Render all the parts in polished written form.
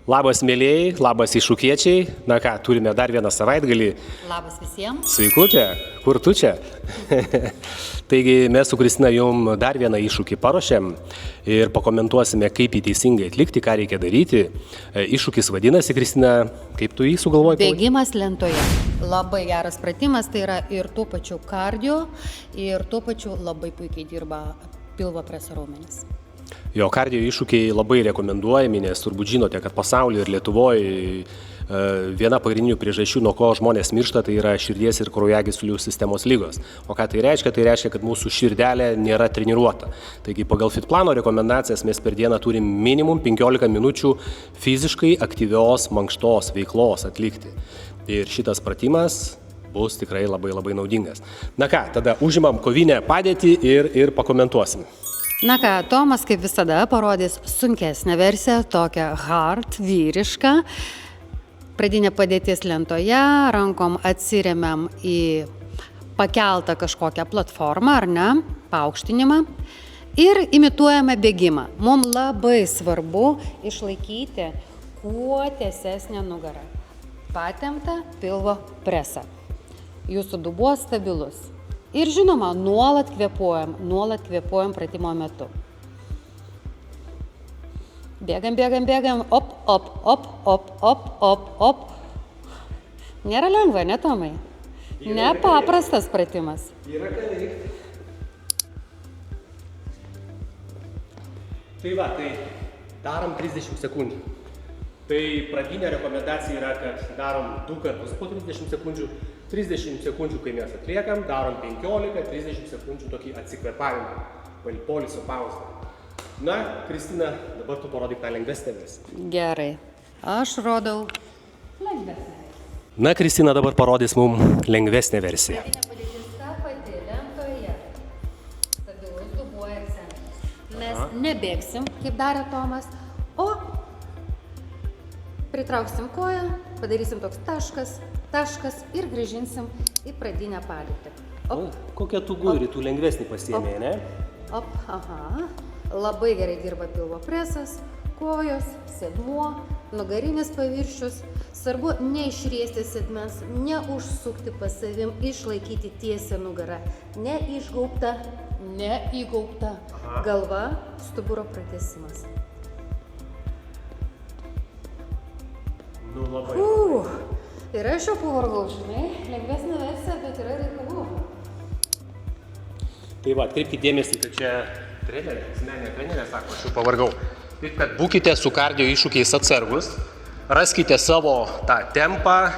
Labas mėlėjai, labas iššūkiečiai. Na ką, turime dar vieną savaitgalį. Labas visiems. Sveikutė, kur tu čia? Taigi mes su Kristina jums dar vieną iššūkį paruošėm ir pakomentuosime, kaip jį teisingai atlikti, ką reikia daryti. Iššūkis vadinasi, Kristina, kaip tu jį sugalvojai? Bėgimas lentoje. Labai geras pratimas, tai yra ir tuo pačiu kardio, ir tuo pačiu labai puikiai dirba pilvo preso raumenys. Jo, kardio iššūkiai labai rekomenduojami, nes turbūt žinote, kad pasaulyje ir Lietuvoje viena pagrindinių priežasčių, nuo ko žmonės miršta, tai yra širdies ir kraujagyslių sistemos ligos. O ką tai reiškia? Tai reiškia, kad mūsų širdelė nėra treniruota. Taigi pagal FitPlano rekomendacijas mes per dieną turim minimum 15 minučių fiziškai aktyvios mankštos veiklos atlikti. Ir šitas pratimas bus tikrai labai naudingas. Na ką, tada užimam kovinę padėtį ir pakomentuosim. Na ką, Tomas kaip visada parodys sunkesnę versiją, tokią hard, vyrišką. Pradinė padėtis lentoje, rankom atsiremiam į pakeltą kažkokią platformą, ar ne, paaukštinimą. Ir imituojame bėgimą. Mums labai svarbu išlaikyti kuo tiesesnę nugarą. Patemptą pilvo presą. Jūsų dubuo stabilus. Ir žinoma, nuolat kvėpuojam pratimo metu. Bėgam, op. Nėra lengva, ne Tomai? Nepaprastas pratimas. Yra ką veikti. Tai va, tai darom 30 sekundžių. Tai pradinė rekomendacija yra, kad darom 2 kartus po 30 sekundžių. 30 sekundžių, kai mes atliekam, darom 15-30 sekundžių tokį atsikvėpavimą, poilsio pauzę. Na, Kristina, dabar tu parodyk tą lengvesnę versiją. Gerai, aš rodau lengvesnę. Na, Kristina dabar parodys mums lengvesnę versiją. Pradinė padėtis ta pati lentoje. Stabilus dubuo ir centras. Mes nebėgsim, kaip darė Tomas, o pritrauksim koją, padarysim toks taškas ir grįžinsim į pradinę padėtį. Kokią tu guri, tu lengvesnį pasiėmė, ne? Labai gerai dirba pilvo presas, kojos, sėdmuo, nugarinis paviršius. Svarbu neišriesti sėdmens, neužsukti pas savim, išlaikyti tiesią nugarą. Neišgaubta, neįgaubta. Galva, stuburo pratęsimas. Nu, labai. Ir aš jau pavargau, žinai, lengvesnė versija, bet yra reikalų. Tai va, atkreipkite dėmesį, kad čia trenerė, asmeninė trenerė sako, aš jau pavargau. Taip, kad būkite su kardio iššūkiais atsargus, raskite savo tą tempą.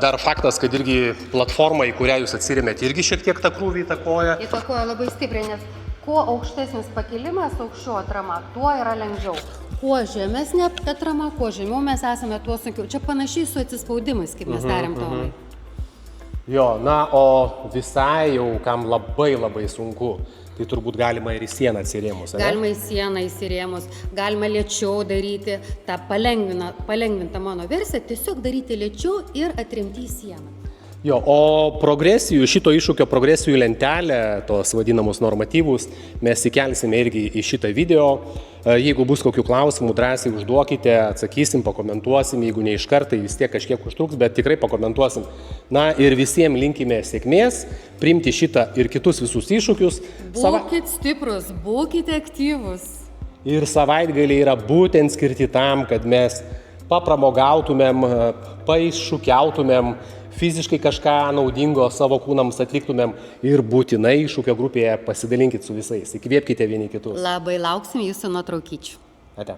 Dar faktas, kad irgi platforma, į kurią jūs atsirėmėt, irgi šiek tiek tą krūvį įtakoja. Įtakoja labai stipriai, nes kuo aukštesnis pakilimas, aukščiau atrama, tuo yra lengviau. Kuo žemesnė atrama, kuo žemiau mes esame, tuo sunkiau. Čia panašiai su atsispaudimais, kaip mes darėm Tomai. Jo, na, o visai jau, kam labai sunku, tai turbūt galima ir į sieną atsirėmus, ne? Galima į sieną įsirėmus, galima lėčiau daryti tą palengvintą mano versiją, tiesiog daryti lėčiau ir atremti į sieną. Jo, o progresijų, šito iššūkio progresijų lentelę, tos vadinamus normatyvus, mes įkelsime irgi į šitą video. Jeigu bus kokių klausimų, drąsiai užduokite, atsakysim, pakomentuosim, jeigu ne iš karto, vis tiek kažkiek užtruks, bet tikrai pakomentuosim. Na ir visiems linkime sėkmės, priimti šitą ir kitus visus iššūkius. Būkit stiprus, būkite aktyvus. Ir savaitgaliai yra būtent skirti tam, kad mes papramogautumėm, paiššūkiautumėm, fiziškai kažką naudingo savo kūnams atliktumėm ir būtinai iššūkio grupėje pasidalinkit su visais, įkvėpkite vieni kitus. Labai lauksim jūsų nuotraukyčių. Ate.